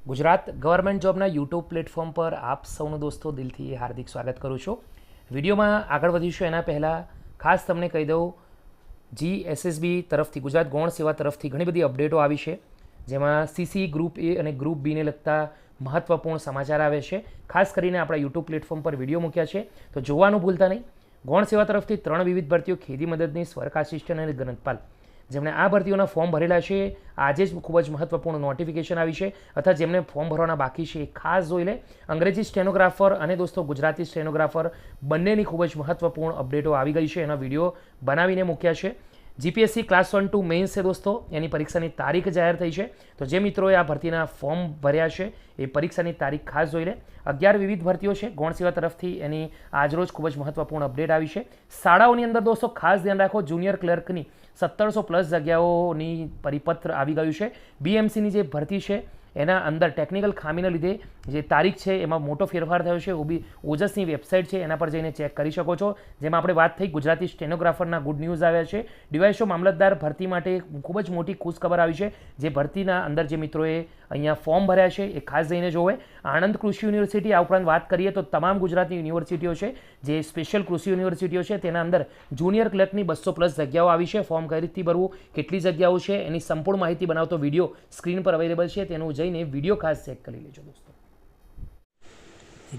Gujarat government જોબના YouTube platform પર આપ સૌનું દોસ્તો દિલથી હાર્દિક સ્વાગત કરું છું. વિડીયોમાં આગળ વધીશું એના પહેલાં ખાસ તમને કહી દઉં, GSSB તરફથી ગુજરાત ગૌણ સેવા તરફથી ઘણી બધી અપડેટો આવી છે, જેમાં CC ગ્રુપ A અને ગ્રુપ બીને લગતા મહત્ત્વપૂર્ણ સમાચાર આવે છે. ખાસ કરીને આપણા યુટ્યુબ પ્લેટફોર્મ પર વિડીયો મૂક્યા છે, તો જોવાનું ભૂલતા નહીં. ગૌણ સેવા તરફથી 3 વિવિધ ભરતીઓ, ખેતી મદદનીશ, વર્ક આસિસ્ટન્ટ અને ગ્રંથપાલ, જેમણે આ ભરતીઓના ફોર્મ ભરેલા છે, આજે જ ખૂબ જ મહત્ત્વપૂર્ણ નોટિફિકેશન આવી છે, અથવા જેમને ફોર્મ ભરવાના બાકી છે એ ખાસ જોઈ લે. અંગ્રેજી સ્ટેનોગ્રાફર અને દોસ્તો ગુજરાતી સ્ટેનોગ્રાફર બંનેની ખૂબ જ મહત્ત્વપૂર્ણ અપડેટો આવી ગઈ છે, એના વિડીયો બનાવીને મૂક્યા છે. GPSC ક્લાસ 1-2 મેઇન્સ છે દોસ્તો, એની પરીક્ષાની તારીખ જાહેર થઈ છે, તો જે મિત્રોએ આ ભરતીના ફોર્મ ભર્યા છે એ પરીક્ષાની તારીખ ખાસ જોઈ લે. 11 વિવિધ ભરતીઓ છે ગૌણ સેવા તરફથી, એની આજરોજ ખૂબ જ મહત્ત્વપૂર્ણ અપડેટ આવી છે. શાળાઓની અંદર દોસ્તો ખાસ ધ્યાન રાખો, જુનિયર ક્લર્કની 1700+ જગ્યાઓની પરિપત્ર આવી ગયું છે. BMCની જે ભરતી છે એના અંદર ટેકનિકલ ખામીના લીધે જે તારીખ છે એમાં મોટો ફેરફાર થયો છે. ઓજસની વેબસાઇટ છે એના પર જઈને ચેક કરી શકો છો. જેમાં આપણે વાત થઈ ગુજરાતી સ્ટેનોગ્રાફરના ગુડ ન્યૂઝ આવ્યા છે. ડીવાયએસઓ મામલતદાર ભરતી માટે ખૂબ જ મોટી ખુશખબર આવી છે. જે ભરતીના અંદર જે મિત્રોએ અહીંયા ફોર્મ ભર્યા છે એ ખાસ જઈને જોવે. આણંદ કૃષિ યુનિવર્સિટી, આ ઉપરાંત વાત કરીએ તો તમામ ગુજરાતની યુનિવર્સિટીઓ છે, જે સ્પેશિયલ કૃષિ યુનિવર્સિટીઓ છે, તેના અંદર જુનિયર ક્લર્કની 200+ જગ્યાઓ આવી છે. ફોર્મ કઈ રીતથી ભરવું, કેટલી જગ્યાઓ છે, એની સંપૂર્ણ માહિતી બનાવતો વિડીયો સ્ક્રીન પર અવેલેબલ છે, તેનું જઈને વિડીયો ખાસ ચેક કરી લેજો દોસ્તો.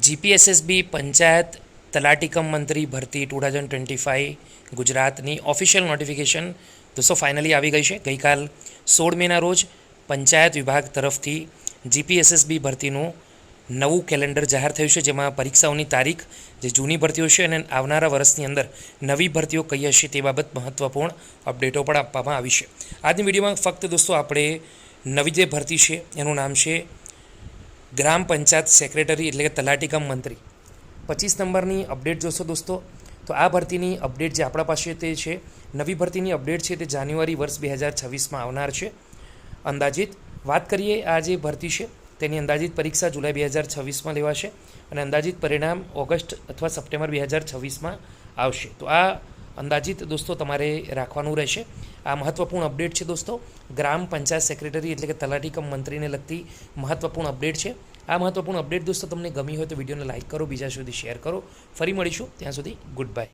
GPSSB પંચાયત તલાટી કમ મંત્રી ભરતી 2025 ગુજરાતની ઓફિશિયલ નોટિફિકેશન દોસ્તો ફાઇનલી આવી ગઈ છે. ગઈકાલ 16 મેના રોજ પંચાયત વિભાગ તરફથી GPSSB ભરતીનું નવું કેલેન્ડર જાહેર થયું છે, જેમાં પરીક્ષાઓની તારીખ, જે જૂની ભરતીઓ છે અને આવનારા વર્ષની અંદર નવી ભરતીઓ કઈ હશે તે બાબત મહત્ત્વપૂર્ણ અપડેટો પણ આપવામાં આવી છે. આજની વિડીયોમાં ફક્ત દોસ્તો આપણે નવી જે ભરતી છે એનું નામ છે ગ્રામ પંચાયત સેક્રેટરી, એટલે કે તલાટી કમ મંત્રી. 25 નંબરની અપડેટ જોશો દોસ્તો, તો આ ભરતીની અપડેટ જે આપણા પાસે તે છે, નવી ભરતીની અપડેટ છે તે જાન્યુઆરી વર્ષ 2026માં આવનાર છે. અંદાજિત વાત કરીએ, આ જે ભરતી છે તેની અંદાજિત પરીક્ષા જુલાઈ 2026માં લેવાશે અને અંદાજિત પરિણામ ઓગસ્ટ અથવા સપ્ટેમ્બર 2026માં આવશે. તો આ અંદાજિત દોસ્તો તમારે રાખવાનું રહેશે. આ મહત્ત્વપૂર્ણ અપડેટ છે દોસ્તો, ગ્રામ પંચાયત સેક્રેટરી એટલે કે તલાટી કમ મંત્રીને લગતી મહત્ત્વપૂર્ણ અપડેટ છે. આ મહત્ત્વપૂર્ણ અપડેટ દોસ્તો તમને ગમી હોય તો વિડીયોને લાઇક કરો, બીજા સુધી શેર કરો. ફરી મળીશું, ત્યાં સુધી ગુડ બાય.